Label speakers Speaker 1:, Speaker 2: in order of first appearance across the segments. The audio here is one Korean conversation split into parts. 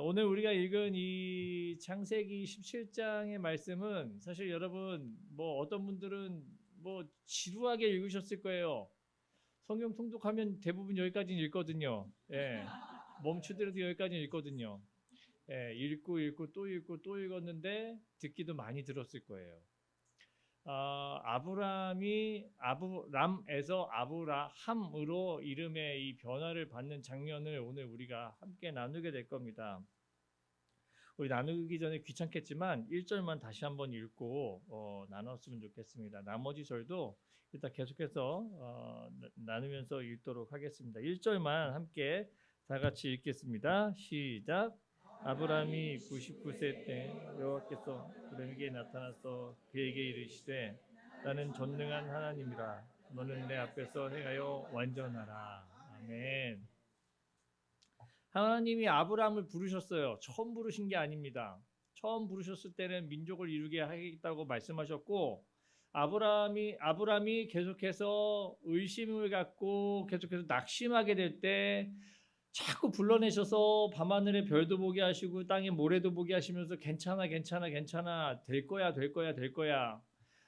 Speaker 1: 오늘 우리가 읽은 이 창세기 17장의 말씀은 사실 여러분 뭐 어떤 분들은 뭐 지루하게 읽으셨을 거예요. 성경 통독하면 대부분 여기까지 읽거든요. 예. 멈추더라도 여기까지 읽거든요. 예, 읽고 또 읽고 또 읽었는데 듣기도 많이 들었을 거예요. 아브람이 아브람에서 아브라함으로 이름의 이 변화를 받는 장면을 오늘 우리가 함께 나누게 될 겁니다. 우리 나누기 전에 귀찮겠지만 1절만 다시 한번 읽고 나눴으면 좋겠습니다. 나머지 절도 일단 계속해서 나누면서 읽도록 하겠습니다. 1절만 함께 다 같이 읽겠습니다. 시작. 아브라함이 99세 때 여호와께서 그에게 나타나서 그에게 이르시되 나는 전능한 하나님이라 너는 내 앞에서 행하여 완전하라. 아멘. 하나님이 아브라함을 부르셨어요. 처음 부르신 게 아닙니다. 처음 부르셨을 때는 민족을 이루게 하겠다고 말씀하셨고 아브라함이 계속해서 의심을 갖고 계속해서 낙심하게 될 때 자꾸 불러내셔서 밤하늘의 별도 보게 하시고 땅의 모래도 보게 하시면서 괜찮아 될 거야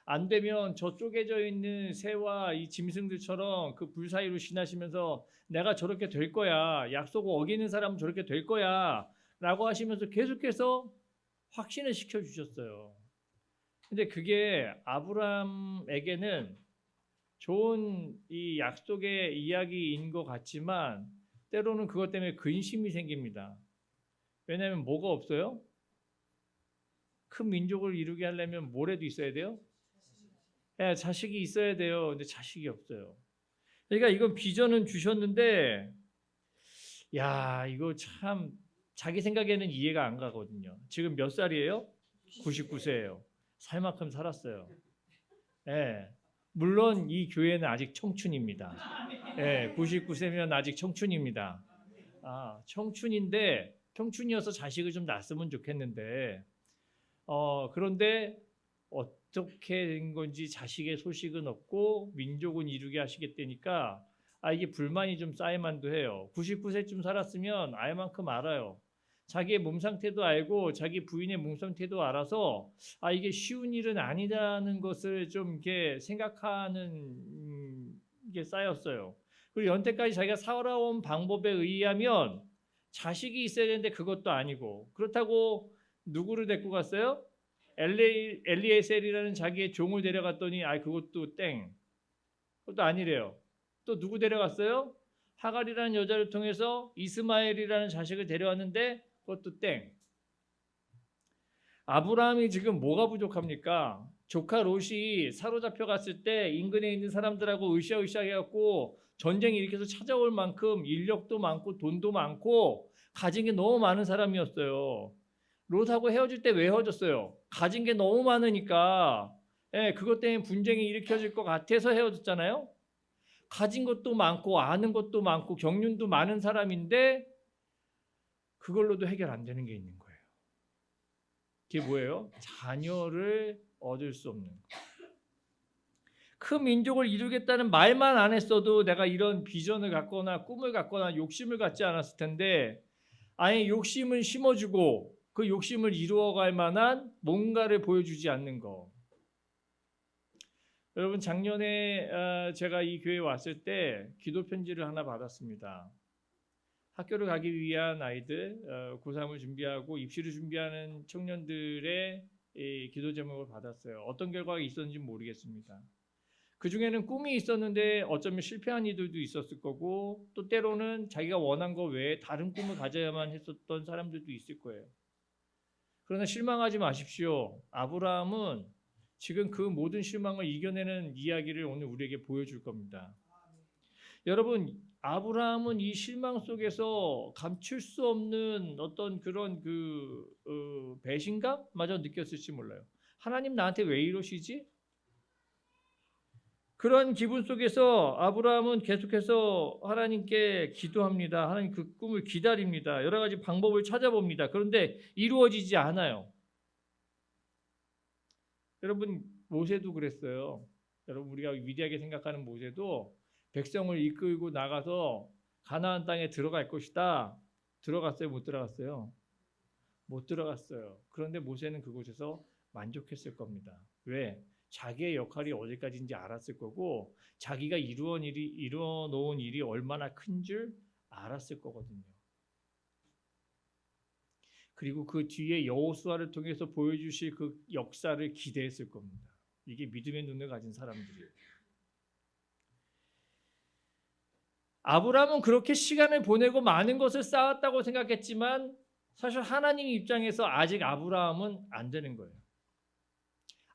Speaker 1: 안 되면 저 쪼개져 있는 새와 이 짐승들처럼 그 불 사이로 지나시면서 내가 저렇게 될 거야, 약속을 어기는 사람은 저렇게 될 거야 라고 하시면서 계속해서 확신을 시켜주셨어요. 근데 그게 아브라함에게는 좋은 이 약속의 이야기인 것 같지만 때로는 그것 때문에 근심이 생깁니다. 왜냐하면 뭐가 없어요? 큰 민족을 이루게 하려면 뭐라도 있어야 돼요? 네, 자식이 있어야 돼요. 근데 자식이 없어요. 그러니까 이건 비전은 주셨는데 야, 이거 참 자기 생각에는 이해가 안 가거든요. 지금 몇 살이에요? 99세예요. 살 만큼 살았어요. 예. 물론 이 교회는 아직 청춘입니다. 예, 99세면 아직 청춘입니다. 청춘인데 청춘이어서 자식을 좀 낳았으면 좋겠는데 그런데 어떻게 된 건지 자식의 소식은 없고 민족은 이루게 하시겠다니까 이게 불만이 좀 쌓일만도 해요. 99세쯤 살았으면 알 만큼 알아요. 자기의 몸 상태도 알고 자기 부인의 몸 상태도 알아서 이게 쉬운 일은 아니라는 것을 좀 이렇게 생각하는 게 쌓였어요. 그리고 연태까지 자기가 살아온 방법에 의하면 자식이 있어야 되는데 그것도 아니고 그렇다고 누구를 데리고 갔어요? 엘리에셀이라는 자기의 종을 데려갔더니 그것도 땡. 그것도 아니래요. 또 누구 데려갔어요? 하갈이라는 여자를 통해서 이스마엘이라는 자식을 데려왔는데 그것도 땡. 아브라함이 지금 뭐가 부족합니까? 조카 롯이 사로잡혀 갔을 때 인근에 있는 사람들하고 으쌰으쌰 해갖고 전쟁이 일으켜서 찾아올 만큼 인력도 많고 돈도 많고 가진 게 너무 많은 사람이었어요. 롯하고 헤어질 때 왜 헤어졌어요? 가진 게 너무 많으니까. 그것 때문에 분쟁이 일으켜질 것 같아서 헤어졌잖아요. 가진 것도 많고 아는 것도 많고 경륜도 많은 사람인데 그걸로도 해결 안 되는 게 있는 거예요. 그게 뭐예요? 자녀를 얻을 수 없는 거. 큰 민족을 이루겠다는 말만 안 했어도 내가 이런 비전을 갖거나 꿈을 갖거나 욕심을 갖지 않았을 텐데 욕심을 심어주고 그 욕심을 이루어갈 만한 뭔가를 보여주지 않는 거. 여러분 작년에 제가 이 교회에 왔을 때 기도 편지를 하나 받았습니다. 학교를 가기 위한 아이들, 고3을 준비하고 입시를 준비하는 청년들의 기도 제목을 받았어요. 어떤 결과가 있었는지 모르겠습니다. 그 중에는 꿈이 있었는데 어쩌면 실패한 이들도 있었을 거고 또 때로는 자기가 원한 거 외에 다른 꿈을 가져야만 했었던 사람들도 있을 거예요. 그러나 실망하지 마십시오. 아브라함은 지금 그 모든 실망을 이겨내는 이야기를 오늘 우리에게 보여줄 겁니다. 여러분, 아브라함은 이 실망 속에서 감출 수 없는 어떤 그런 배신감마저 느꼈을지 몰라요. 하나님 나한테 왜 이러시지? 그런 기분 속에서 아브라함은 계속해서 하나님께 기도합니다. 하나님 그 꿈을 기다립니다. 여러 가지 방법을 찾아봅니다. 그런데 이루어지지 않아요. 여러분 모세도 그랬어요. 여러분 우리가 위대하게 생각하는 모세도 백성을 이끌고 나가서 가나안 땅에 들어갈 것이다. 들어갔어요? 못 들어갔어요? 못 들어갔어요. 그런데 모세는 그곳에서 만족했을 겁니다. 왜? 자기의 역할이 어디까지인지 알았을 거고 자기가 이루어 놓은 일이 얼마나 큰 줄 알았을 거거든요. 그리고 그 뒤에 여호수아를 통해서 보여주실 그 역사를 기대했을 겁니다. 이게 믿음의 눈을 가진 사람들이에요. 아브라함은 그렇게 시간을 보내고 많은 것을 쌓았다고 생각했지만 사실 하나님 입장에서 아직 아브라함은 안 되는 거예요.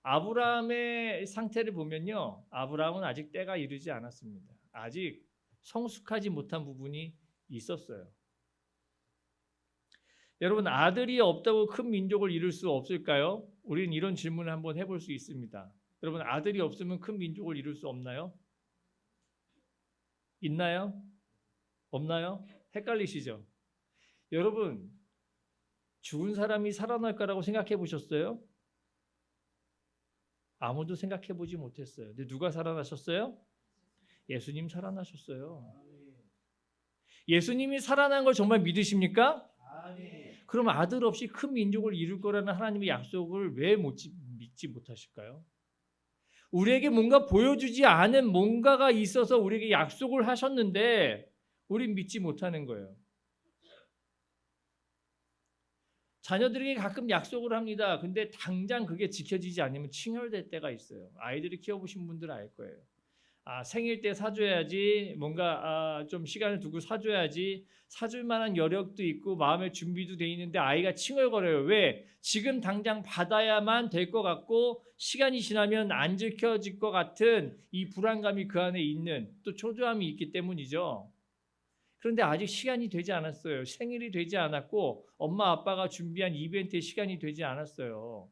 Speaker 1: 아브라함의 상태를 보면요. 아브라함은 아직 때가 이르지 않았습니다. 아직 성숙하지 못한 부분이 있었어요. 여러분, 아들이 없다고 큰 민족을 이룰 수 없을까요? 우리는 이런 질문을 한번 해볼 수 있습니다. 여러분, 아들이 없으면 큰 민족을 이룰 수 없나요? 있나요? 없나요? 헷갈리시죠? 여러분, 죽은 사람이 살아날 거라고 생각해 보셨어요? 아무도 생각해 보지 못했어요. 근데 누가 살아나셨어요? 예수님 살아나셨어요. 예수님이 살아난 걸 정말 믿으십니까? 그럼 아들 없이 큰 민족을 이룰 거라는 하나님의 약속을 왜 믿지 못하실까요? 우리에게 뭔가 보여주지 않은 뭔가가 있어서 우리에게 약속을 하셨는데 우린 믿지 못하는 거예요. 자녀들에게 가끔 약속을 합니다. 근데 당장 그게 지켜지지 않으면 충혈될 때가 있어요. 아이들을 키워보신 분들은 알 거예요. 생일 때 사줘야지, 뭔가 좀 시간을 두고 사줘야지, 사줄 만한 여력도 있고 마음의 준비도 돼 있는데 아이가 칭얼거려요. 왜? 지금 당장 받아야만 될 것 같고 시간이 지나면 안 지켜질 것 같은 이 불안감이 그 안에 있는, 또 초조함이 있기 때문이죠. 그런데 아직 시간이 되지 않았어요. 생일이 되지 않았고 엄마 아빠가 준비한 이벤트의 시간이 되지 않았어요.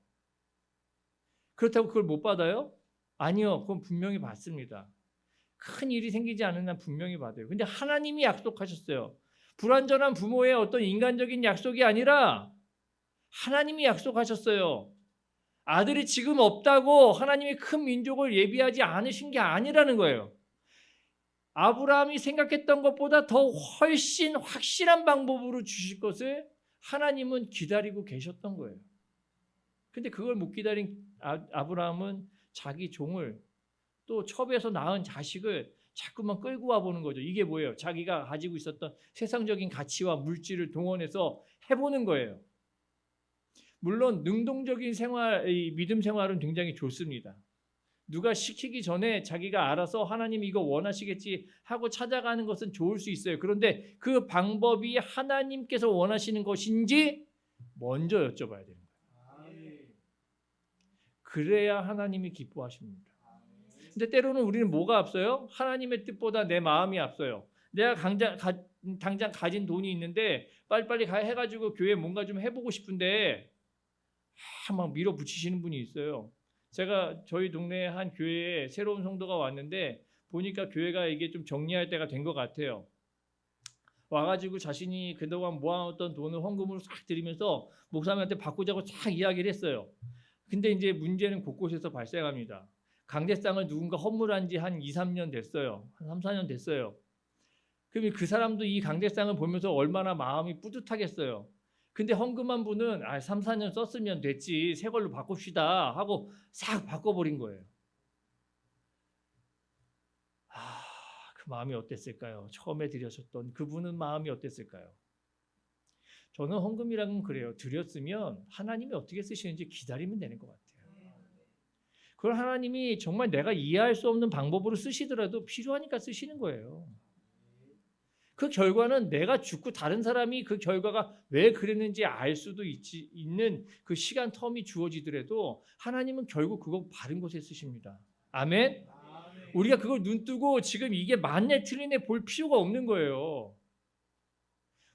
Speaker 1: 그렇다고 그걸 못 받아요? 아니요. 그건 분명히 받습니다. 큰 일이 생기지 않은 한 분명히 받아요. 근데 하나님이 약속하셨어요. 불완전한 부모의 어떤 인간적인 약속이 아니라 하나님이 약속하셨어요. 아들이 지금 없다고 하나님이 큰 민족을 예비하지 않으신 게 아니라는 거예요. 아브라함이 생각했던 것보다 더 훨씬 확실한 방법으로 주실 것을 하나님은 기다리고 계셨던 거예요. 근데 그걸 못 기다린 아브라함은 자기 종을, 또 첩에서 낳은 자식을 자꾸만 끌고 와보는 거죠. 이게 뭐예요? 자기가 가지고 있었던 세상적인 가치와 물질을 동원해서 해보는 거예요. 물론 능동적인 생활, 이 믿음 생활은 굉장히 좋습니다. 누가 시키기 전에 자기가 알아서 하나님 이거 원하시겠지 하고 찾아가는 것은 좋을 수 있어요. 그런데 그 방법이 하나님께서 원하시는 것인지 먼저 여쭤봐야 되는 거예요. 그래야 하나님이 기뻐하십니다. 근데 때로는 우리는 뭐가 앞서요? 하나님의 뜻보다 내 마음이 앞서요. 내가 당장 가진 돈이 있는데 빨리빨리 해가지고 교회에 뭔가 좀 해보고 싶은데 막 밀어붙이시는 분이 있어요. 제가 저희 동네 한 교회에 새로운 성도가 왔는데 보니까 교회가 이게 좀 정리할 때가 된 것 같아요. 와가지고 자신이 그동안 모아놨던 돈을 헌금으로 싹 드리면서 목사님한테 바꾸자고 쫙 이야기를 했어요. 근데 이제 문제는 곳곳에서 발생합니다. 강제상을 누군가 허물한 지 한 2, 3년 됐어요. 한 3, 4년 됐어요. 그럼 그 사람도 이 강제상을 보면서 얼마나 마음이 뿌듯하겠어요. 근데 헌금한 분은 3, 4년 썼으면 됐지, 새 걸로 바꿉시다 하고 싹 바꿔버린 거예요. 그 마음이 어땠을까요? 처음에 드렸었던 그분은 마음이 어땠을까요? 저는 헌금이란 그래요. 드렸으면 하나님이 어떻게 쓰시는지 기다리면 되는 것 같아요. 그걸 하나님이 정말 내가 이해할 수 없는 방법으로 쓰시더라도 필요하니까 쓰시는 거예요. 그 결과는 내가 죽고 다른 사람이 그 결과가 왜 그랬는지 알 수도 있는 그 시간 텀이 주어지더라도 하나님은 결국 그거 바른 곳에 쓰십니다. 아멘? 우리가 그걸 눈뜨고 지금 이게 맞네 틀리네 볼 필요가 없는 거예요.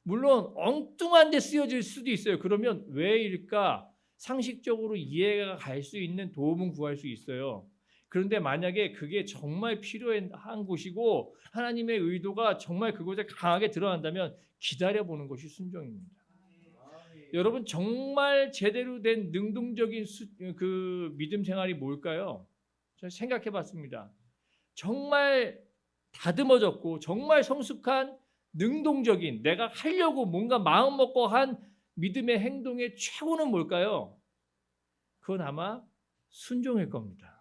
Speaker 1: 물론 엉뚱한 데 쓰여질 수도 있어요. 그러면 왜일까? 상식적으로 이해가 갈 수 있는 도움은 구할 수 있어요. 그런데 만약에 그게 정말 필요한 곳이고 하나님의 의도가 정말 그곳에 강하게 드러난다면 기다려보는 것이 순종입니다. 여러분 정말 제대로 된 능동적인 그 믿음 생활이 뭘까요? 제가 생각해봤습니다. 정말 다듬어졌고 정말 성숙한 능동적인, 내가 하려고 뭔가 마음 먹고 한 믿음의 행동의 최고는 뭘까요? 그건 아마 순종일 겁니다.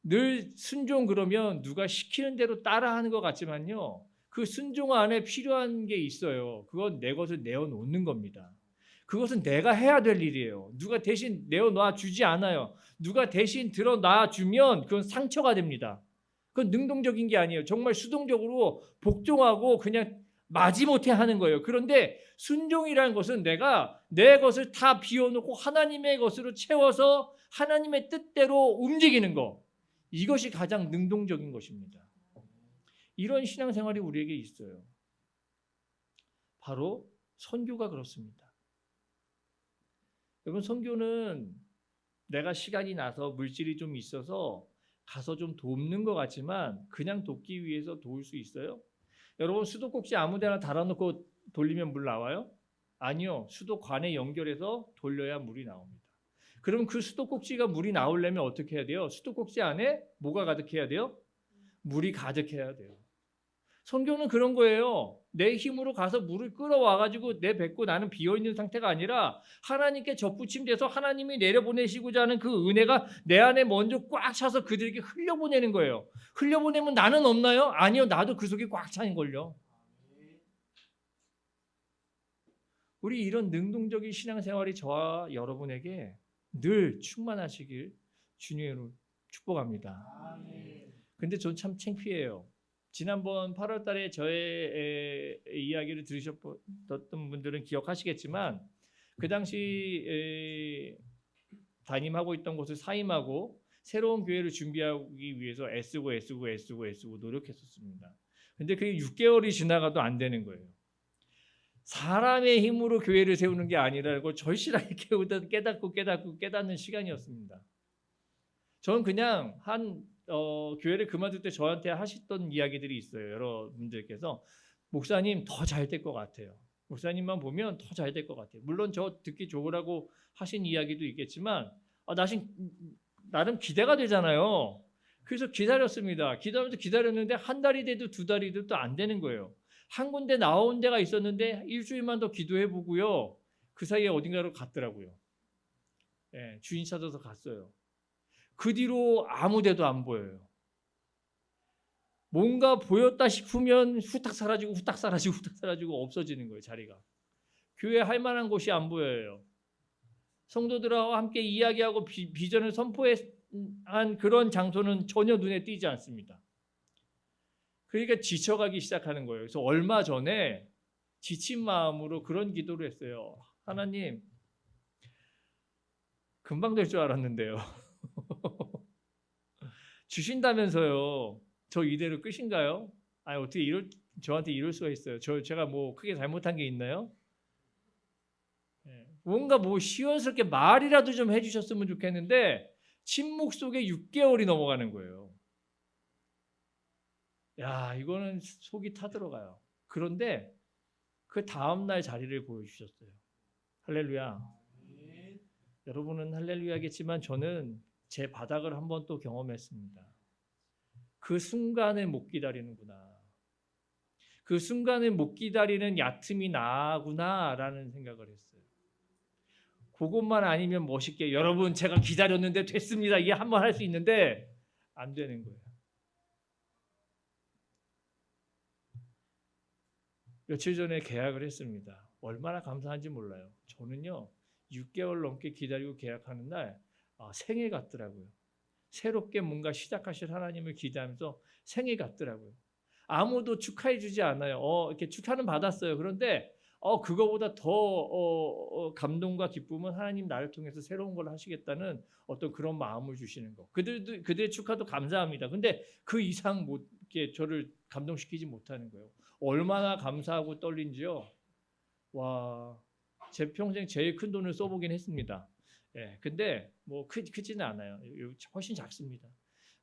Speaker 1: 늘 순종 그러면 누가 시키는 대로 따라하는 것 같지만요. 그 순종 안에 필요한 게 있어요. 그건 내 것을 내어놓는 겁니다. 그것은 내가 해야 될 일이에요. 누가 대신 내어놔 주지 않아요. 누가 대신 들어놔 주면 그건 상처가 됩니다. 그건 능동적인 게 아니에요. 정말 수동적으로 복종하고 그냥 마지못해 하는 거예요. 그런데 순종이라는 것은 내가 내 것을 다 비워놓고 하나님의 것으로 채워서 하나님의 뜻대로 움직이는 거. 이것이 가장 능동적인 것입니다. 이런 신앙생활이 우리에게 있어요. 바로 선교가 그렇습니다. 여러분, 선교는 내가 시간이 나서 물질이 좀 있어서 가서 좀 돕는 것 같지만 그냥 돕기 위해서 도울 수 있어요? 여러분, 수도꼭지 아무 데나 달아놓고 돌리면 물 나와요? 아니요. 수도관에 연결해서 돌려야 물이 나옵니다. 그럼 그 수도꼭지가 물이 나오려면 어떻게 해야 돼요? 수도꼭지 안에 뭐가 가득해야 돼요? 물이 가득해야 돼요. 선교는 그런 거예요. 내 힘으로 가서 물을 끌어와가지고 내 뱉고 나는 비어있는 상태가 아니라 하나님께 접붙임돼서 하나님이 내려보내시고자 하는 그 은혜가 내 안에 먼저 꽉 차서 그들에게 흘려보내는 거예요. 흘려보내면 나는 없나요? 아니요. 나도 그 속에 꽉 차는걸요. 우리 이런 능동적인 신앙생활이 저와 여러분에게 늘 충만하시길 주님으로 축복합니다. 근데 전 참 창피해요. 지난번 8월 달에 저의 이야기를 들으셨던 분들은 기억하시겠지만 그 당시 담임하고 있던 곳을 사임하고 새로운 교회를 준비하기 위해서 애쓰고 노력했었습니다. 근데 그게 6개월이 지나가도 안 되는 거예요. 사람의 힘으로 교회를 세우는 게 아니라고 절실하게 깨닫는 시간이었습니다. 저는 그냥 교회를 그만둘 때 저한테 하셨던 이야기들이 있어요. 여러분들께서 목사님 더 잘 될 것 같아요. 목사님만 보면 더 잘 될 것 같아요. 물론 저 듣기 좋으라고 하신 이야기도 있겠지만 나름 기대가 되잖아요. 그래서 기다렸습니다. 기다렸는데 한 달이 돼도 두 달이 돼도 안 되는 거예요. 한 군데 나온 데가 있었는데 일주일만 더 기도해 보고요. 그 사이에 어딘가로 갔더라고요. 주인 찾아서 갔어요. 그 뒤로 아무 데도 안 보여요. 뭔가 보였다 싶으면 후딱 사라지고 없어지는 거예요, 자리가. 교회 할 만한 곳이 안 보여요. 성도들하고 함께 이야기하고 비전을 선포한 그런 장소는 전혀 눈에 띄지 않습니다. 그러니까 지쳐가기 시작하는 거예요. 그래서 얼마 전에 지친 마음으로 그런 기도를 했어요. 하나님, 금방 될 줄 알았는데요. 주신다면서요. 저 이대로 끝인가요? 아니 어떻게 저한테 이럴 수가 있어요. 제가 뭐 크게 잘못한 게 있나요? 뭔가 뭐 시원스럽게 말이라도 좀 해주셨으면 좋겠는데 침묵 속에 6개월이 넘어가는 거예요. 야, 이거는 속이 타들어가요. 그런데 그 다음날 자리를 보여주셨어요. 할렐루야. 여러분은 할렐루야겠지만 저는 제 바닥을 한번 또 경험했습니다. 그 순간을 못 기다리는구나. 그 순간을 못 기다리는 얕음이 나구나라는 생각을 했어요. 그것만 아니면 멋있게 여러분 제가 기다렸는데 됐습니다. 이게 한번 할 수 있는데 안 되는 거예요. 며칠 전에 계약을 했습니다. 얼마나 감사한지 몰라요. 저는요 6개월 넘게 기다리고 계약하는 날 생일 같더라고요. 새롭게 뭔가 시작하실 하나님을 기대하면서 생일 같더라고요. 아무도 축하해 주지 않아요. 이렇게 축하는 받았어요. 그런데 그거보다 더 감동과 기쁨은 하나님 나를 통해서 새로운 걸 하시겠다는 어떤 그런 마음을 주시는 거. 그들의 축하도 감사합니다. 근데 그 이상 이렇게 저를 감동시키지 못하는 거예요. 얼마나 감사하고 떨린지요. 와, 제 평생 제일 큰 돈을 써보긴 했습니다. 근데 뭐 크지는 않아요. 훨씬 작습니다.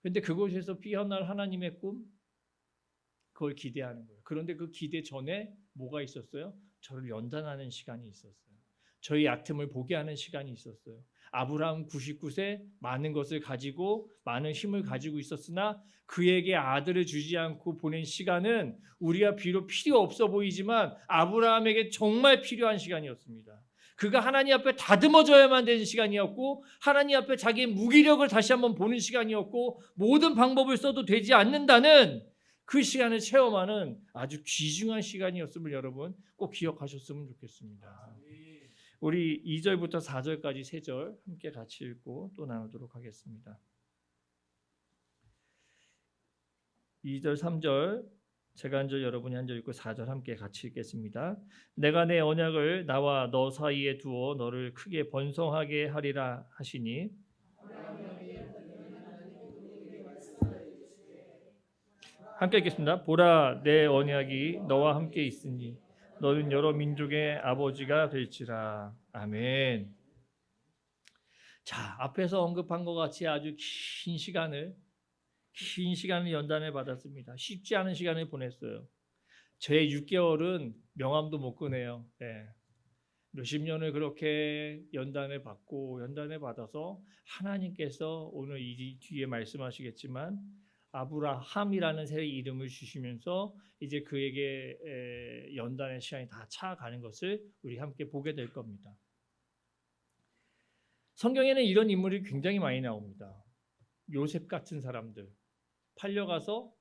Speaker 1: 근데 그곳에서 피어날 하나님의 꿈, 그걸 기대하는 거예요. 그런데 그 기대 전에 뭐가 있었어요? 저를 연단하는 시간이 있었어요. 저의 얕음을 보게 하는 시간이 있었어요. 아브라함 99세 많은 것을 가지고 많은 힘을 가지고 있었으나 그에게 아들을 주지 않고 보낸 시간은 우리가 비록 필요 없어 보이지만 아브라함에게 정말 필요한 시간이었습니다. 그가 하나님 앞에 다듬어져야만 되는 시간이었고 하나님 앞에 자기의 무기력을 다시 한번 보는 시간이었고 모든 방법을 써도 되지 않는다는 그 시간을 체험하는 아주 귀중한 시간이었음을 여러분 꼭 기억하셨으면 좋겠습니다. 우리 2절부터 4절까지 3절 함께 같이 읽고 또 나누도록 하겠습니다. 2절 3절 제가 한 절 여러분이 한 절 읽고 4절 함께 같이 읽겠습니다. 내가 내 언약을 나와 너 사이에 두어 너를 크게 번성하게 하리라 하시니 함께 읽겠습니다. 보라 내 언약이 너와 함께 있으니 너는 여러 민족의 아버지가 될지라. 아멘. 자, 앞에서 언급한 것 같이 아주 긴 시간을 연단을 받았습니다. 쉽지 않은 시간을 보냈어요. 제 6개월은 명함도 못 꺼내요. 네. 몇십 년을 그렇게 연단을 받아서 하나님께서 오늘 이 뒤에 말씀하시겠지만 아브라함이라는 새 이름을 주시면서 이제 그에게 연단의 시간이 다 차가는 것을 우리 함께 보게 될 겁니다. 성경에는 이런 인물이 굉장히 많이 나옵니다. 요셉 같은 사람들 팔려가서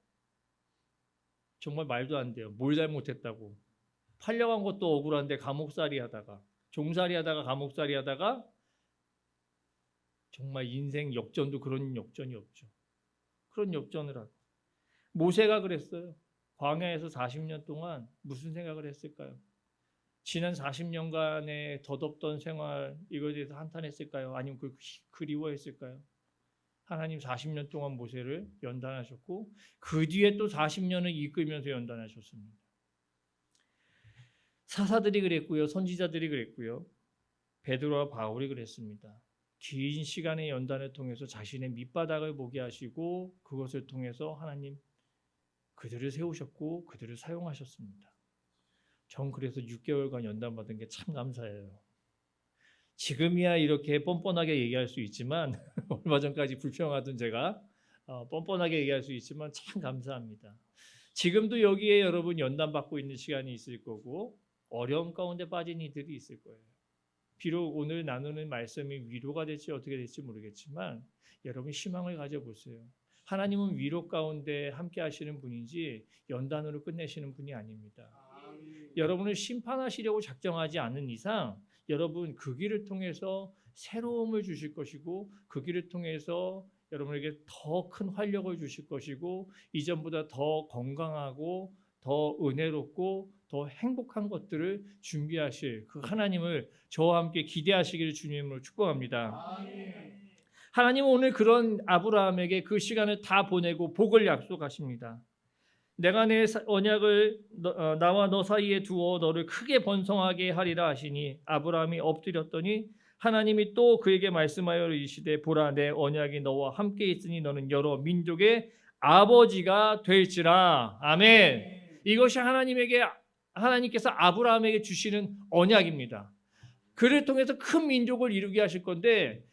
Speaker 1: 정말 말도 안 돼요. 뭘 잘못했다고 팔려간 것도 억울한데 감옥살이 하다가 종살이 하다가 감옥살이 하다가 정말 인생 역전도 그런 역전이 없죠. 그런 역전을 하고 모세가 그랬어요. 광야에서 40년 동안 무슨 생각을 했을까요? 지난 40년간의 덧없던 생활 이거에 대해서 한탄했을까요? 아니면 그리워했을까요? 하나님 40년 동안 모세를 연단하셨고 그 뒤에 또 40년을 이끌면서 연단하셨습니다. 사사들이 그랬고요. 선지자들이 그랬고요. 베드로와 바울이 그랬습니다. 긴 시간의 연단을 통해서 자신의 밑바닥을 보게 하시고 그것을 통해서 하나님 그들을 세우셨고 그들을 사용하셨습니다. 전 그래서 6개월간 연단받은 게 참 감사해요. 지금이야 이렇게 뻔뻔하게 얘기할 수 있지만 얼마 전까지 불평하던 제가 뻔뻔하게 얘기할 수 있지만 참 감사합니다. 지금도 여기에 여러분 연단받고 있는 시간이 있을 거고 어려움 가운데 빠진 이들이 있을 거예요. 비록 오늘 나누는 말씀이 위로가 될지 어떻게 될지 모르겠지만 여러분 희망을 가져보세요. 하나님은 위로 가운데 함께 하시는 분이지 연단으로 끝내시는 분이 아닙니다. 여러분을 심판하시려고 작정하지 않은 이상 여러분 그 길을 통해서 새로움을 주실 것이고 그 길을 통해서 여러분에게 더 큰 활력을 주실 것이고 이전보다 더 건강하고 더 은혜롭고 더 행복한 것들을 준비하실 그 하나님을 저와 함께 기대하시기를 주님으로 축복합니다. 하나님은 오늘 그런 아브라함에게 그 시간을 다 보내고 복을 약속하십니다. 내가 내 언약을 나와 너 사이에 두어 너를 크게 번성하게 하리라 하시니 아브라함이 엎드렸더니 하나님이 또 그에게 말씀하여 이르시되 보라 내 언약이 너와 함께 있으니 너는 여러 민족의 아버지가 될지라. 아멘. 이것이 하나님께서 아브라함에게 주시는 언약입니다. 그를 통해서 큰 민족을 이루게 하실 건데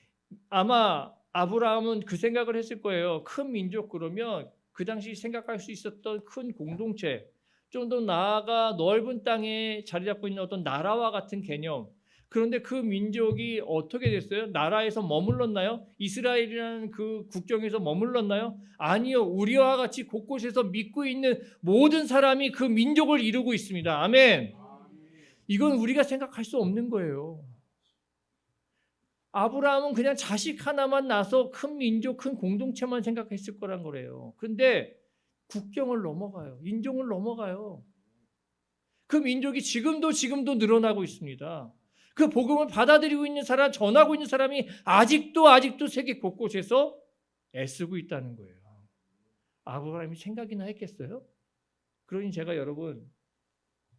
Speaker 1: 아마 아브라함은 그 생각을 했을 거예요. 큰 민족 그러면 그 당시 생각할 수 있었던 큰 공동체, 좀 더 나아가 넓은 땅에 자리 잡고 있는 어떤 나라와 같은 개념. 그런데 그 민족이 어떻게 됐어요? 나라에서 머물렀나요? 이스라엘이라는 그 국경에서 머물렀나요? 아니요. 우리와 같이 곳곳에서 믿고 있는 모든 사람이 그 민족을 이루고 있습니다. 아멘. 이건 우리가 생각할 수 없는 거예요. 아브라함은 그냥 자식 하나만 낳아서 큰 민족, 큰 공동체만 생각했을 거란 거래요. 그런데 국경을 넘어가요. 인종을 넘어가요. 그 민족이 지금도 늘어나고 있습니다. 그 복음을 받아들이고 있는 사람, 전하고 있는 사람이 아직도 세계 곳곳에서 애쓰고 있다는 거예요. 아브라함이 생각이나 했겠어요? 그러니 제가 여러분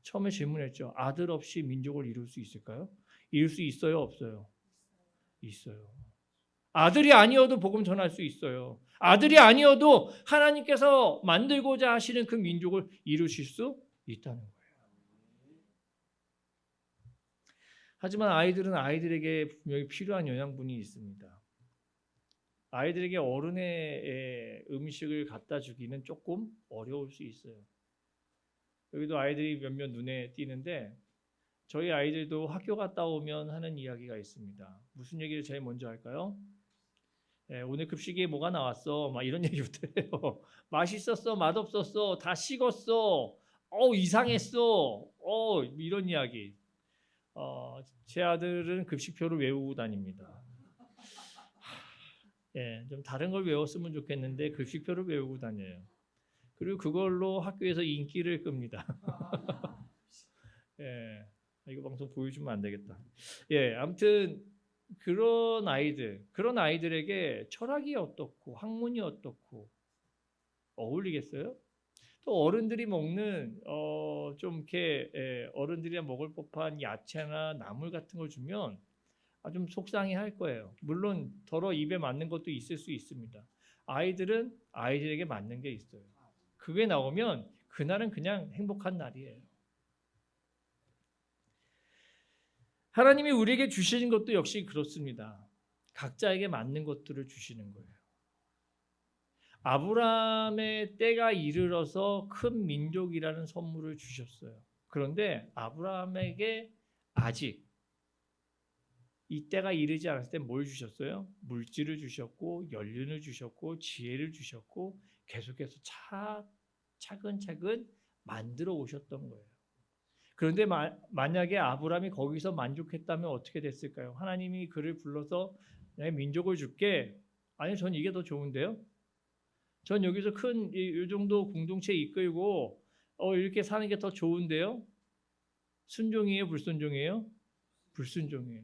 Speaker 1: 처음에 질문했죠. 아들 없이 민족을 이룰 수 있을까요? 이룰 수 있어요, 없어요? 있어요. 아들이 아니어도 복음 전할 수 있어요. 아들이 아니어도 하나님께서 만들고자 하시는 그 민족을 이루실 수 있다는 거예요. 하지만 아이들은 아이들에게 분명히 필요한 영양분이 있습니다. 아이들에게 어른의 음식을 갖다 주기는 조금 어려울 수 있어요. 여기도 아이들이 몇몇 눈에 띄는데 저희 아이들도 학교 갔다 오면 하는 이야기가 있습니다. 무슨 얘기를 제일 먼저 할까요? 오늘 급식에 뭐가 나왔어? 막 이런 얘기부터 해요. 맛있었어? 맛없었어? 다 식었어? 이상했어? 이런 이야기. 제 아들은 급식표를 외우고 다닙니다. 좀 다른 걸 외웠으면 좋겠는데 급식표를 외우고 다녀요. 그리고 그걸로 학교에서 인기를 끕니다. 이거 방송 보여주면 안 되겠다. 아무튼 그런 아이들에게 철학이 어떻고 학문이 어떻고 어울리겠어요? 또 어른들이 먹는 좀 이렇게 어른들이 먹을 법한 야채나 나물 같은 걸 주면 좀 속상해할 거예요. 물론 더러 입에 맞는 것도 있을 수 있습니다. 아이들은 아이들에게 맞는 게 있어요. 그게 나오면 그날은 그냥 행복한 날이에요. 하나님이 우리에게 주시는 것도 역시 그렇습니다. 각자에게 맞는 것들을 주시는 거예요. 아브라함의 때가 이르러서 큰 민족이라는 선물을 주셨어요. 그런데 아브라함에게 아직 이 때가 이르지 않았을 때 뭘 주셨어요? 물질을 주셨고 연륜을 주셨고 지혜를 주셨고 계속해서 차근차근 만들어 오셨던 거예요. 그런데 만약에 아브라함이 거기서 만족했다면 어떻게 됐을까요? 하나님이 그를 불러서 내 민족을 줄게. 아니, 전 이게 더 좋은데요. 전 여기서 큰 이 정도 공동체 이끌고 이렇게 사는 게 더 좋은데요. 순종이에요, 불순종이에요? 불순종이에요.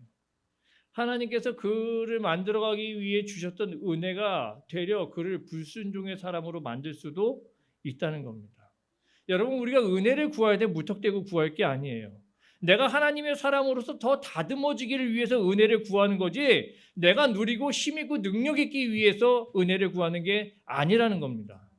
Speaker 1: 하나님께서 그를 만들어가기 위해 주셨던 은혜가 되려 그를 불순종의 사람으로 만들 수도 있다는 겁니다. 여러분, 우리가 은혜를 구할 때 무턱대고 구할 게 아니에요. 내가 하나님의 사람으로서 더 다듬어지기를 위해서 은혜를 구하는 거지 내가 누리고 힘있고 능력 있기 위해서 은혜를 구하는 게 아니라는 겁니다.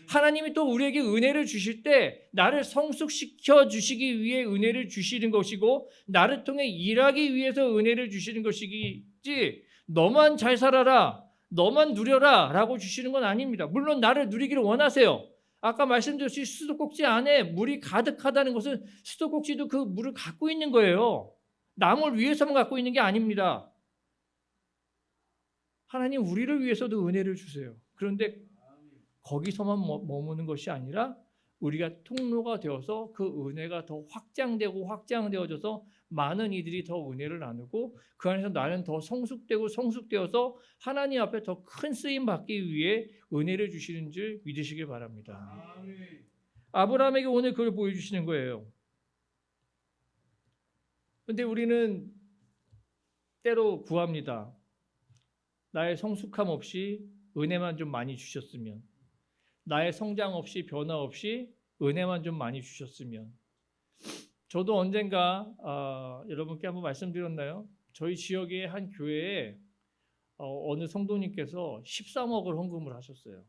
Speaker 1: 하나님이 또 우리에게 은혜를 주실 때 나를 성숙시켜 주시기 위해 은혜를 주시는 것이고 나를 통해 일하기 위해서 은혜를 주시는 것이지 너만 잘 살아라, 너만 누려라 라고 주시는 건 아닙니다. 물론 나를 누리기를 원하세요. 아까 말씀드렸듯이 수도꼭지 안에 물이 가득하다는 것은 수도꼭지도 그 물을 갖고 있는 거예요. 남을 위해서만 갖고 있는 게 아닙니다. 하나님 우리를 위해서도 은혜를 주세요. 그런데 거기서만 머무는 것이 아니라 우리가 통로가 되어서 그 은혜가 더 확장되고 확장되어져서 많은 이들이 더 은혜를 나누고 그 안에서 나는 더 성숙되고 성숙되어서 하나님 앞에 더 큰 쓰임 받기 위해 은혜를 주시는 줄 믿으시길 바랍니다. 아브라함에게 오늘 그걸 보여주시는 거예요. 그런데 우리는 때로 구합니다. 나의 성숙함 없이 은혜만 좀 많이 주셨으면, 나의 성장 없이 변화 없이 은혜만 좀 많이 주셨으면. 저도 언젠가 여러분께 한번 말씀드렸나요? 저희 지역의 한 교회에 어느 성도님께서 13억을 헌금을 하셨어요.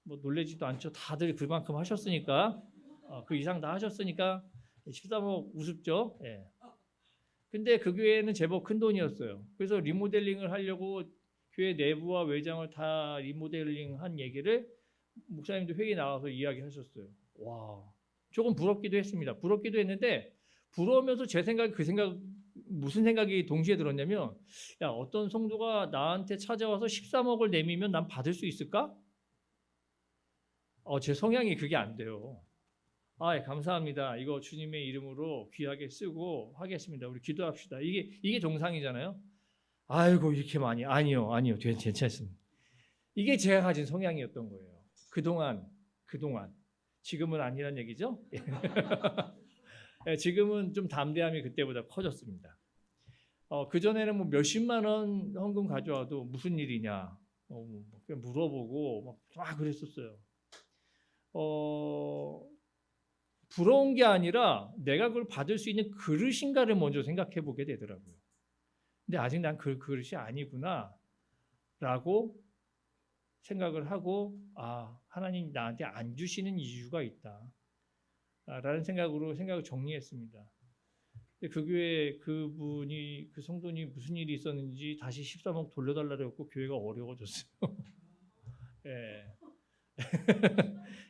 Speaker 1: 뭐 놀라지도 않죠. 다들 그만큼 하셨으니까 그 이상 다 하셨으니까 13억 우습죠. 근데 그 교회는 제법 큰 돈이었어요. 그래서 리모델링을 하려고 교회 내부와 외장을 다 리모델링한 얘기를 목사님도 회의에 나와서 이야기하셨어요. 와, 조금 부럽기도 했습니다. 부럽기도 했는데 부러우면서 제 생각 무슨 생각이 동시에 들었냐면 야, 어떤 성도가 나한테 찾아와서 13억을 내밀면 난 받을 수 있을까? 제 성향이 그게 안 돼요. 감사합니다. 이거 주님의 이름으로 귀하게 쓰고 하겠습니다. 우리 기도합시다. 이게 정상이잖아요. 아이고 이렇게 많이 아니요 괜찮습니다. 이게 제가 가진 성향이었던 거예요. 그동안 지금은 아니란 얘기죠. 지금은 좀 담대함이 그때보다 커졌습니다. 그전에는 뭐 몇십만 원 헌금 가져와도 무슨 일이냐 그냥 물어보고 막 그랬었어요. 부러운 게 아니라 내가 그걸 받을 수 있는 그릇인가를 먼저 생각해 보게 되더라고요. 근데 아직 난 그 그릇이 아니구나 라고 생각을 하고 하나님 나한테 안 주시는 이유가 있다 라는 생각을 정리했습니다. 근데 그 교회 그분이 그 성도님 무슨 일이 있었는지 다시 13억 돌려달라고 했고 교회가 어려워졌어요. 예.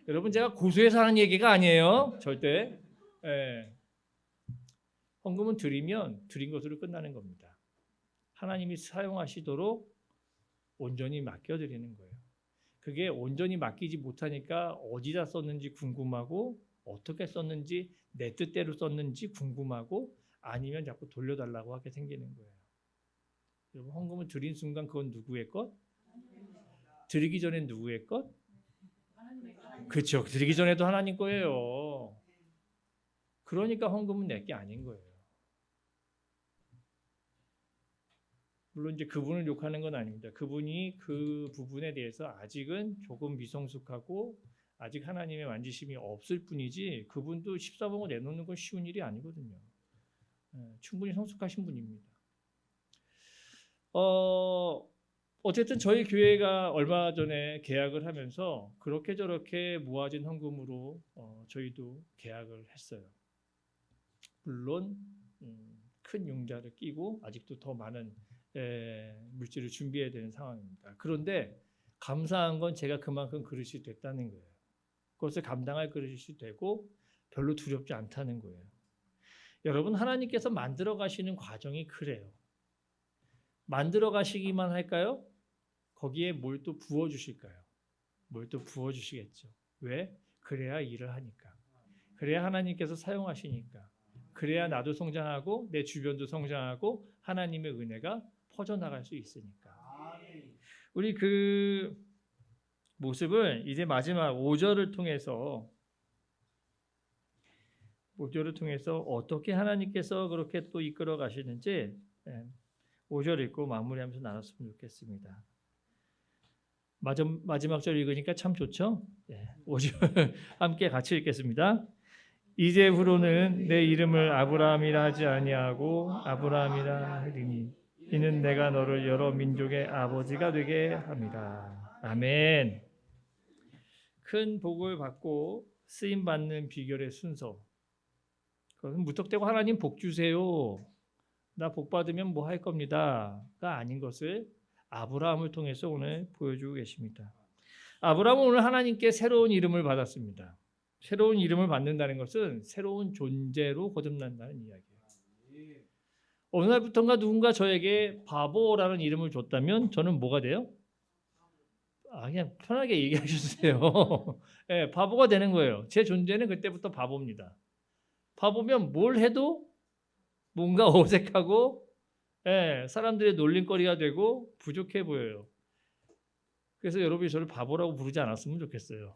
Speaker 1: 여러분 제가 고소해서 하는 얘기가 아니에요. 절대. 예. 헌금은 드리면 드린 것으로 끝나는 겁니다. 하나님이 사용하시도록 온전히 맡겨드리는 거예요. 그게 온전히 맡기지 못하니까 어디다 썼는지 궁금하고 어떻게 썼는지 내 뜻대로 썼는지 궁금하고 아니면 자꾸 돌려달라고 하게 생기는 거예요. 여러분 헌금을 드린 순간 그건 누구의 것? 드리기 전에 누구의 것? 그렇죠. 드리기 전에도 하나님 거예요. 그러니까 헌금은 내 게 아닌 거예요. 물론 이제 그분을 욕하는 건 아닙니다. 그분이 그 부분에 대해서 아직은 조금 미성숙하고 아직 하나님의 만지심이 없을 뿐이지 그분도 14억을 내놓는 건 쉬운 일이 아니거든요. 충분히 성숙하신 분입니다. 어쨌든 저희 교회가 얼마 전에 계약을 하면서 그렇게 저렇게 모아진 헌금으로 저희도 계약을 했어요. 물론 큰 융자를 끼고 아직도 더 많은 물질을 준비해야 되는 상황입니다. 그런데 감사한 건 제가 그만큼 그릇이 됐다는 거예요. 그것을 감당할 그릇이 되고 별로 두렵지 않다는 거예요. 여러분 하나님께서 만들어 가시는 과정이 그래요. 만들어 가시기만 할까요? 거기에 뭘 또 부어 주실까요? 뭘 또 부어 주시겠죠. 왜? 그래야 일을 하니까. 그래야 하나님께서 사용하시니까. 그래야 나도 성장하고 내 주변도 성장하고 하나님의 은혜가 퍼져나갈 수 있으니까. 우리 그 모습을 이제 마지막 5절을 통해서 어떻게 하나님께서 그렇게 또 이끌어 가시는지 5절 읽고 마무리하면서 나눴으면 좋겠습니다. 마지막 절 읽으니까 참 좋죠? 5절 함께 같이 읽겠습니다. 이제후로는 내 이름을 아브라함이라 하지 아니하고 아브라함이라 하리니 이는 내가 너를 여러 민족의 아버지가 되게 합니다. 아멘. 큰 복을 받고 쓰임 받는 비결의 순서. 그것은 무턱대고 하나님 복 주세요. 나 복 받으면 뭐 할 겁니다가 아닌 것을 아브라함을 통해서 오늘 보여주고 계십니다. 아브라함은 오늘 하나님께 새로운 이름을 받았습니다. 새로운 이름을 받는다는 것은 새로운 존재로 거듭난다는 이야기예요. 어느 날부터인가 누군가 저에게 바보라는 이름을 줬다면 저는 뭐가 돼요? 그냥 편하게 얘기하셔주세요. 네, 바보가 되는 거예요. 제 존재는 그때부터 바보입니다. 바보면 뭘 해도 뭔가 어색하고 사람들의 놀림거리가 되고 부족해 보여요. 그래서 여러분이 저를 바보라고 부르지 않았으면 좋겠어요.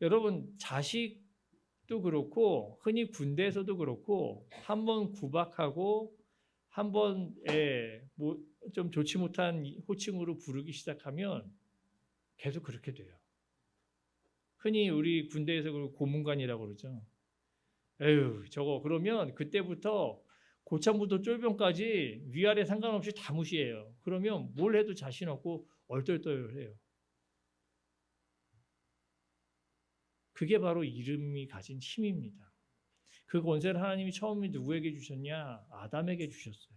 Speaker 1: 여러분 자식도 그렇고 흔히 군대에서도 그렇고 한번 구박하고 한번 좀 좋지 못한 호칭으로 부르기 시작하면 계속 그렇게 돼요. 흔히 우리 군대에서 고문관이라고 그러죠. 에휴 저거 그러면 그때부터 고참부터 쫄병까지 위아래 상관없이 다 무시해요. 그러면 뭘 해도 자신 없고 얼떨떨해요. 그게 바로 이름이 가진 힘입니다. 그 권세를 하나님이 처음에 누구에게 주셨냐? 아담에게 주셨어요.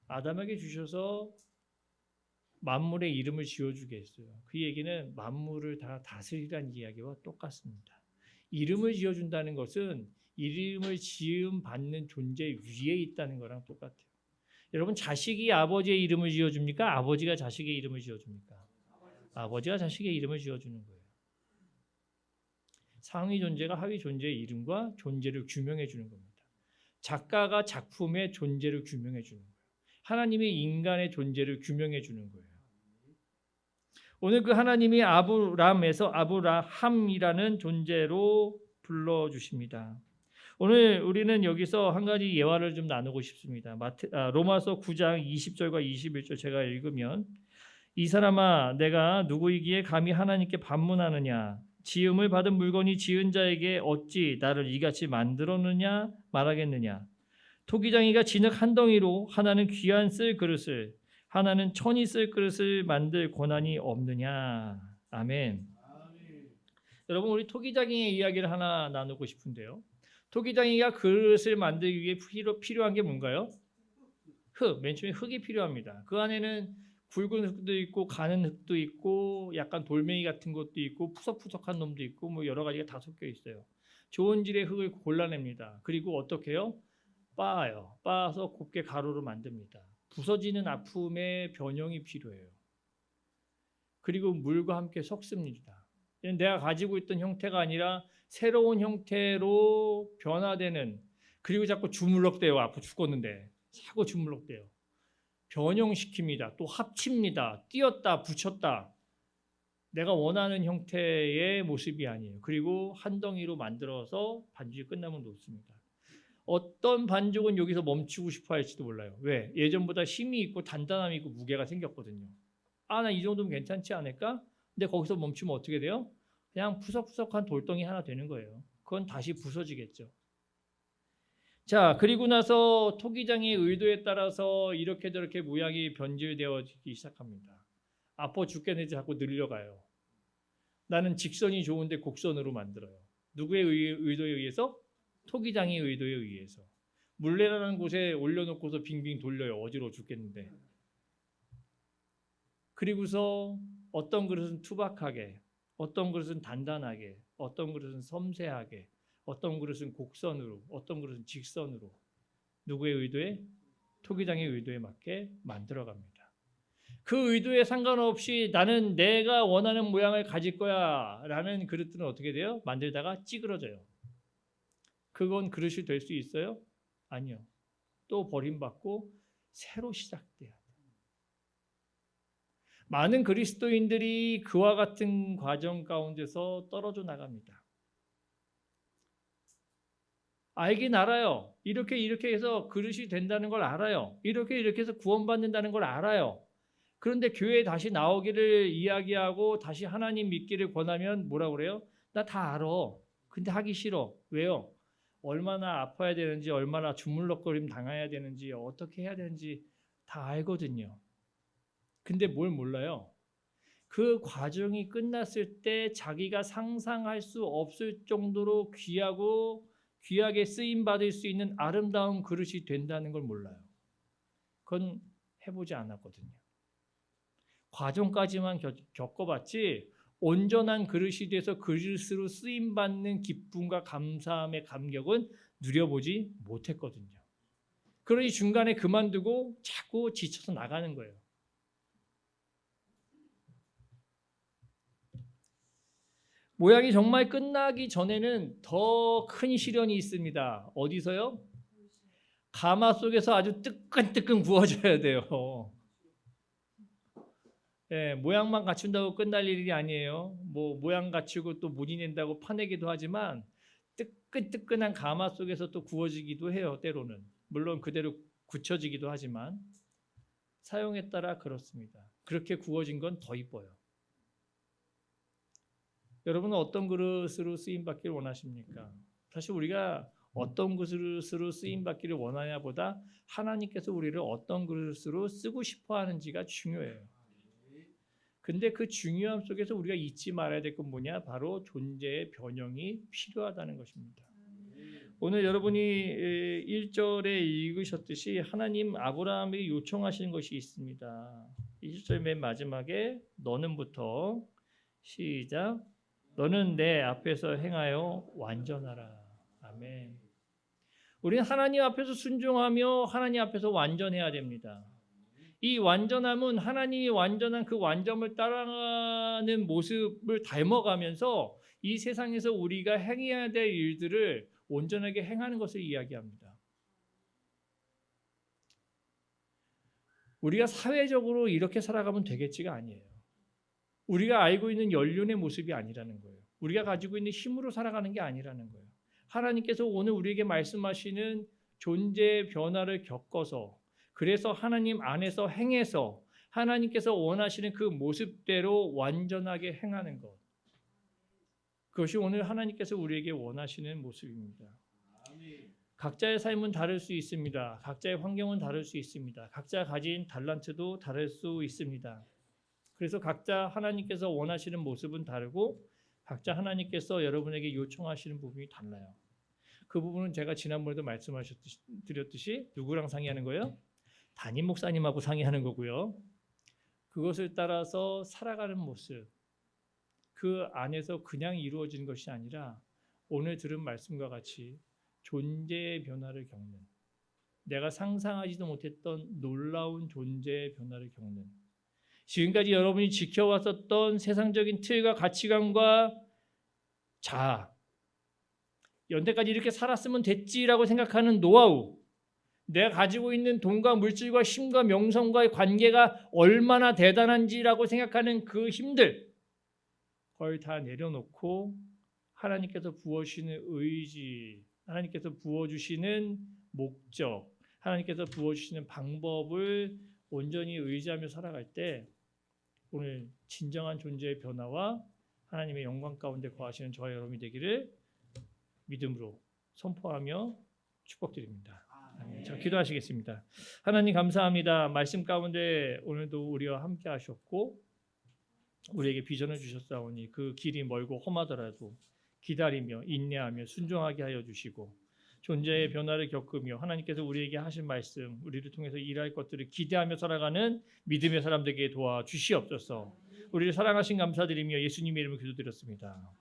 Speaker 1: 아담에게 주셔서 만물의 이름을 지어주게 했어요. 그 얘기는 만물을 다 다스리라는 이야기와 똑같습니다. 이름을 지어준다는 것은 이름을 지음 받는 존재 위에 있다는 거랑 똑같아요. 여러분 자식이 아버지의 이름을 지어줍니까? 아버지가 자식의 이름을 지어줍니까? 아버지가 자식의 이름을 지어주는 거예요. 상위 존재가 하위 존재의 이름과 존재를 규명해 주는 겁니다. 작가가 작품의 존재를 규명해 주는 거예요. 하나님이 인간의 존재를 규명해 주는 거예요. 오늘 그 하나님이 아브람에서 아브라함이라는 존재로 불러주십니다. 오늘 우리는 여기서 한 가지 예화를 좀 나누고 싶습니다. 로마서 9장 20절과 21절 제가 읽으면 이 사람아 내가 누구이기에 감히 하나님께 반문하느냐 지음을 받은 물건이 지은 자에게 어찌 나를 이같이 만들었느냐 말하겠느냐 토기장이가 진흙 한 덩이로 하나는 귀한 쓸 그릇을 하나는 천이 쓸 그릇을 만들 권한이 없느냐. 아멘. 여러분 우리 토기장이의 이야기를 하나 나누고 싶은데요. 토기장이가 그릇을 만들기 위해 필요한 게 뭔가요? 흙. 맨 처음에 흙이 필요합니다. 그 안에는 굵은 흙도 있고 가는 흙도 있고 약간 돌멩이 같은 것도 있고 푸석푸석한 놈도 있고 뭐 여러 가지가 다 섞여 있어요. 좋은 질의 흙을 골라냅니다. 그리고 어떻게 해요? 빻아요. 빻아서 곱게 가루로 만듭니다. 부서지는 아픔의 변형이 필요해요. 그리고 물과 함께 섞습니다. 내가 가지고 있던 형태가 아니라 새로운 형태로 변화되는, 그리고 자꾸 주물럭대요. 아파 죽겠는데 자꾸 주물럭대요. 변형시킵니다. 또 합칩니다. 띄었다 붙였다. 내가 원하는 형태의 모습이 아니에요. 그리고 한 덩이로 만들어서 반죽이 끝나면 놓습니다. 어떤 반죽은 여기서 멈추고 싶어 할지도 몰라요. 왜? 예전보다 힘이 있고 단단함이 있고 무게가 생겼거든요. 아, 나 이 정도면 괜찮지 않을까? 근데 거기서 멈추면 어떻게 돼요? 그냥 푸석푸석한 돌덩이 하나 되는 거예요. 그건 다시 부서지겠죠. 자, 그리고 나서 토기장의 의도에 따라서 이렇게 저렇게 모양이 변질되어지기 시작합니다. 아파 죽겠는데 자꾸 늘려가요. 나는 직선이 좋은데 곡선으로 만들어요. 누구의 의도에 의해서? 토기장의 의도에 의해서. 물레라는 곳에 올려놓고서 빙빙 돌려요. 어지러워 죽겠는데. 그리고서 어떤 그릇은 투박하게, 어떤 그릇은 단단하게, 어떤 그릇은 섬세하게, 어떤 그릇은 곡선으로, 어떤 그릇은 직선으로, 누구의 의도에? 토기장의 의도에 맞게 만들어갑니다. 그 의도에 상관없이 나는 내가 원하는 모양을 가질 거야 라는 그릇들은 어떻게 돼요? 만들다가 찌그러져요. 그건 그릇이 될 수 있어요? 아니요. 또 버림받고 새로 시작돼야 돼요. 많은 그리스도인들이 그와 같은 과정 가운데서 떨어져 나갑니다. 알긴 알아요. 이렇게 해서 그릇이 된다는 걸 알아요. 이렇게 해서 구원받는다는 걸 알아요. 그런데 교회에 다시 나오기를 이야기하고 다시 하나님 믿기를 권하면 뭐라고 그래요? 나 다 알아. 근데 하기 싫어. 왜요? 얼마나 아파야 되는지, 얼마나 주물럭거림 당해야 되는지, 어떻게 해야 되는지 다 알거든요. 근데 뭘 몰라요? 그 과정이 끝났을 때 자기가 상상할 수 없을 정도로 귀하게 쓰임받을 수 있는 아름다운 그릇이 된다는 걸 몰라요. 그건 해보지 않았거든요. 과정까지만 겪어봤지 온전한 그릇이 돼서 그릇으로 쓰임받는 기쁨과 감사함의 감격은 누려보지 못했거든요. 그러니 중간에 그만두고 자꾸 지쳐서 나가는 거예요. 모양이 정말 끝나기 전에는 더 큰 시련이 있습니다. 어디서요? 가마 속에서 아주 뜨끈뜨끈 구워져야 돼요. 예, 모양만 갖춘다고 끝날 일이 아니에요. 뭐 모양 갖추고 또 무늬 낸다고 파내기도 하지만 뜨끈뜨끈한 가마 속에서 또 구워지기도 해요. 때로는. 물론 그대로 굳혀지기도 하지만 사용에 따라 그렇습니다. 그렇게 구워진 건 더 이뻐요. 여러분은 어떤 그릇으로 쓰임받기를 원하십니까? 사실 우리가 어떤 그릇으로 쓰임받기를 원하냐보다 하나님께서 우리를 어떤 그릇으로 쓰고 싶어 하는지가 중요해요. 근데 그 중요함 속에서 우리가 잊지 말아야 될 건 뭐냐? 바로 존재의 변형이 필요하다는 것입니다. 오늘 여러분이 1절에 읽으셨듯이 하나님 아브라함에게 요청하시는 것이 있습니다. 1절 맨 마지막에 너는부터 시작. 너는 내 앞에서 행하여 완전하라. 아멘. 우리는 하나님 앞에서 순종하며 하나님 앞에서 완전해야 됩니다. 이 완전함은 하나님이 완전한 그 완전을 따라가는 모습을 닮아가면서 이 세상에서 우리가 행해야 될 일들을 온전하게 행하는 것을 이야기합니다. 우리가 사회적으로 이렇게 살아가면 되겠지가 아니에요. 우리가 알고 있는 연륜의 모습이 아니라는 거예요. 우리가 가지고 있는 힘으로 살아가는 게 아니라는 거예요. 하나님께서 오늘 우리에게 말씀하시는 존재의 변화를 겪어서 그래서 하나님 안에서 행해서 하나님께서 원하시는 그 모습대로 완전하게 행하는 것. 그것이 오늘 하나님께서 우리에게 원하시는 모습입니다. 각자의 삶은 다를 수 있습니다. 각자의 환경은 다를 수 있습니다. 각자 가진 달란트도 다를 수 있습니다. 그래서 각자 하나님께서 원하시는 모습은 다르고 각자 하나님께서 여러분에게 요청하시는 부분이 달라요. 그 부분은 제가 지난번에도 드렸듯이 누구랑 상의하는 거예요? 담임 목사님하고 상의하는 거고요. 그것을 따라서 살아가는 모습, 그 안에서 그냥 이루어지는 것이 아니라 오늘 들은 말씀과 같이 존재의 변화를 겪는, 내가 상상하지도 못했던 놀라운 존재의 변화를 겪는, 지금까지 여러분이 지켜왔었던 세상적인 틀과 가치관과 자아, 연대까지 이렇게 살았으면 됐지라고 생각하는 노하우, 내가 가지고 있는 돈과 물질과 힘과 명성과의 관계가 얼마나 대단한지라고 생각하는 그 힘들, 그걸 다 내려놓고 하나님께서 부어주시는 의지, 하나님께서 부어주시는 목적, 하나님께서 부어주시는 방법을 온전히 의지하며 살아갈 때 오늘 진정한 존재의 변화와 하나님의 영광 가운데 거하시는 저와 여러분이 되기를 믿음으로 선포하며 축복드립니다. 아멘. 자, 기도하시겠습니다. 하나님 감사합니다. 말씀 가운데 오늘도 우리와 함께 하셨고 우리에게 비전을 주셨사오니 그 길이 멀고 험하더라도 기다리며 인내하며 순종하게 하여 주시고 존재의 변화를 겪으며 하나님께서 우리에게 하신 말씀, 우리를 통해서 일할 것들을 기대하며 살아가는 믿음의 사람 되게 도와주시옵소서. 우리를 사랑하신 감사드리며 예수님의 이름으로 기도드렸습니다.